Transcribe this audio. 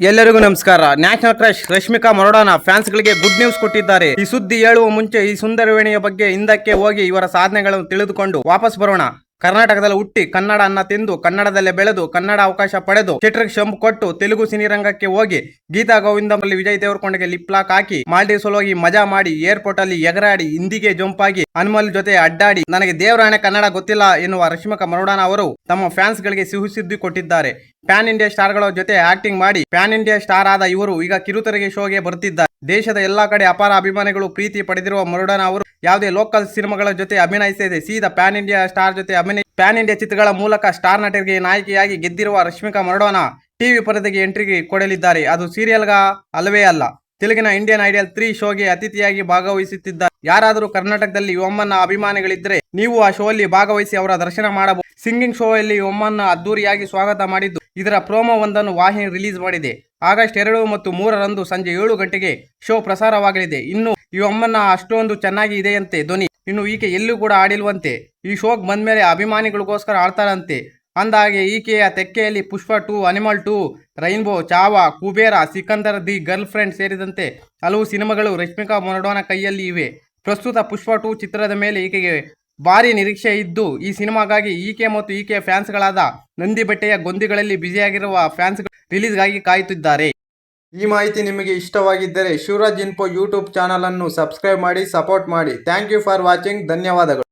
ಎಲ್ಲರಿಗೂ ನಮಸ್ಕಾರ. National crush Rashmika ಮರೋಡಾನ fans ಗಳಿಗೆ ಗುಡ್ ನ್ಯೂಸ್ ಕೊಟ್ಟಿದ್ದಾರೆ. ಈ ಸುದ್ದಿ ಹೇಳುವ ಮುಂಚೆ ಈ ಸುಂದರವೇಣಿಯ ಬಗ್ಗೆ ಹಿಂದಕ್ಕೆ ಹೋಗಿ ಇವರ ಸಾಧನೆಗಳನ್ನು ತಿಳಿದುಕೊಂಡು ವಾಪಸ್ ಬರೋಣ. ಕರ್ನಾಟಕದಲ್ಲಿ ಹುಟ್ಟಿ ಕನ್ನಡ ಅನ್ನ ತಿಂದು ಕನ್ನಡದಲ್ಲೇ ಬೆಳೆದು ಕನ್ನಡ ಅವಕಾಶ ಪಡೆದು ಚಿತ್ರಕ್ಕೆ ಶಂಭು ಕೊಟ್ಟು ತೆಲುಗು ಸಿನಿರಂಗಕ್ಕೆ ಹೋಗಿ ಗೀತಾ ಗೋವಿಂದಮಲ್ಲಿ ವಿಜಯ್ ದೇವರಕೊಂಡಗೆ ಲಿಪ್ ಲಾಕ್ ಹಾಕಿ ಮಾಲ್ಡೀವ್ಸ್ ಹೋಗಿ ಮಜಾ ಮಾಡಿ ಏರ್ಪೋರ್ಟ್ ಅಲ್ಲಿ ಎಗರಾಡಿ ಹಿಂದಿಗೆ ಜಂಪ್ ಆಗಿ ಅನ್ಮಲ್ ಜೊತೆ ಅಡ್ಡಾಡಿ ನನಗೆ ದೇವರಾಣೆ ಕನ್ನಡ ಗೊತ್ತಿಲ್ಲ ಎನ್ನುವ ರಶ್ಮಿಕಾ ಮರೋಡಾನ ಅವರು ತಮ್ಮ ಫ್ಯಾನ್ಸ್ ಗಳಿಗೆ ಸಿಹಿ ಸುದ್ದಿ ಕೊಟ್ಟಿದ್ದಾರೆ. ಪ್ಯಾನ್ ಇಂಡಿಯಾ ಸ್ಟಾರ್ ಗಳ ಜೊತೆ ಆಕ್ಟಿಂಗ್ ಮಾಡಿ ಪ್ಯಾನ್ ಇಂಡಿಯಾ ಸ್ಟಾರ್ ಆದ ಇವರು ಈಗ ಕಿರುತೆರೆಗೆ ಶೋಗೆ ಬರುತ್ತಿದ್ದಾರೆ. ದೇಶದ ಎಲ್ಲಾ ಕಡೆ ಅಪಾರ ಅಭಿಮಾನಿಗಳು ಪ್ರೀತಿ ಪಡೆದಿರುವ ಮರೋಡಾನ ಅವರು ಯಾವುದೇ ಲೋಕಲ್ ಸಿನಿಮಾಗಳ ಜೊತೆ ಅಭಿನಯಿಸದೆ ಸೀದಾ ಪ್ಯಾನ್ ಇಂಡಿಯಾ ಸ್ಟಾರ್ ಜೊತೆ ಪ್ಯಾನ್ ಇಂಡಿಯಾ ಚಿತ್ರಗಳ ಮೂಲಕ ಸ್ಟಾರ್ ನಟರಿಗೆ ನಾಯಕಿಯಾಗಿ ಗೆದ್ದಿರುವ ರಶ್ಮಿಕಾ ಮರೋಡಾನ ಟಿವಿ ಪರದೆಗೆ ಎಂಟ್ರಿ ಕೊಡಲಿದ್ದಾರೆ. ಅದು ಸೀರಿಯಲ್ಗ ಅಲ್ಲವೇ ಅಲ್ಲ, ತೆಲುಗಿನ ಇಂಡಿಯನ್ ಐಡಲ್ 3 ಶೋಗೆ ಅತಿಥಿಯಾಗಿ ಭಾಗವಹಿಸುತ್ತಿದ್ದಾರೆ. ಯಾರಾದರೂ ಕರ್ನಾಟಕದಲ್ಲಿ ಒಮ್ಮನ್ನ ಅಭಿಮಾನಿಗಳಿದ್ರೆ ನೀವು ಆ ಶೋ ಅಲ್ಲಿ ಭಾಗವಹಿಸಿ ಅವರ ದರ್ಶನ ಮಾಡಬಹುದು. ಸಿಂಗಿಂಗ್ ಶೋ ಅಲ್ಲಿ ಒಮ್ಮನ್ನ ಅದ್ದೂರಿಯಾಗಿ ಸ್ವಾಗತ ಮಾಡಿದ್ದು ಇದರ ಪ್ರೋಮೋ ಒಂದನ್ನು ವಾಹಿನಿ ರಿಲೀಸ್ ಮಾಡಿದೆ. ಆಗಸ್ಟ್ 2 ಮತ್ತು 3ರಂದು ಸಂಜೆ 7 ಗಂಟೆಗೆ ಶೋ ಪ್ರಸಾರವಾಗಲಿದೆ. ಇನ್ನು ಈ ಒಮ್ಮನ್ನ ಅಷ್ಟೊಂದು ಚೆನ್ನಾಗಿ ಇದೆಯಂತೆ ಧ್ವನಿ. ಇನ್ನು ಈಕೆ ಎಲ್ಲೂ ಕೂಡ ಆಡಿಲ್ವಂತೆ. ಈ ಶೋಗ್ ಬಂದ್ಮೇಲೆ ಅಭಿಮಾನಿಗಳಿಗೋಸ್ಕರ ಆಡ್ತಾರಂತೆ. ಅಂದಾಗೆ ಈಕೆಯ ತೆಕ್ಕೆಯಲ್ಲಿ Pushpa 2, Animal 2, Rainbow, Chhaava, Kubera, Sikandar, The Girlfriend ಸೇರಿದಂತೆ ಹಲವು ಸಿನಿಮಾಗಳು ರಶ್ಮಿಕಾ ಮರೋಡಾನ ಕೈಯಲ್ಲಿ ಇವೆ. ಪ್ರಸ್ತುತ ಪುಷ್ಪ 2 ಚಿತ್ರದ ಮೇಲೆ ಈಕೆಗೆ ಭಾರಿ ನಿರೀಕ್ಷೆ ಇದ್ದು ಈ ಸಿನಿಮಾಗಾಗಿ ಈಕೆ ಮತ್ತು ಈಕೆಯ ಫ್ಯಾನ್ಸ್ಗಳಾದ ನಂದಿಬೆಟ್ಟೆಯ ಗೊಂದಿಗಳಲ್ಲಿ ಬ್ಯುಸಿಯಾಗಿರುವ ಫ್ಯಾನ್ಸ್ ರಿಲೀಸ್ಗಾಗಿ ಕಾಯುತ್ತಿದ್ದಾರೆ. ಈ ಮಾಹಿತಿ ನಿಮಗೆ ಇಷ್ಟವಾಗಿದ್ದರೆ ಶಿವರಾಜ್ ಇನ್ಫೋ ಯೂಟ್ಯೂಬ್ ಚಾನಲ್ ಅನ್ನು ಸಬ್ಸ್ಕ್ರೈಬ್ ಮಾಡಿ, ಸಪೋರ್ಟ್ ಮಾಡಿ. Thank you for watching. ಧನ್ಯವಾದಗಳು.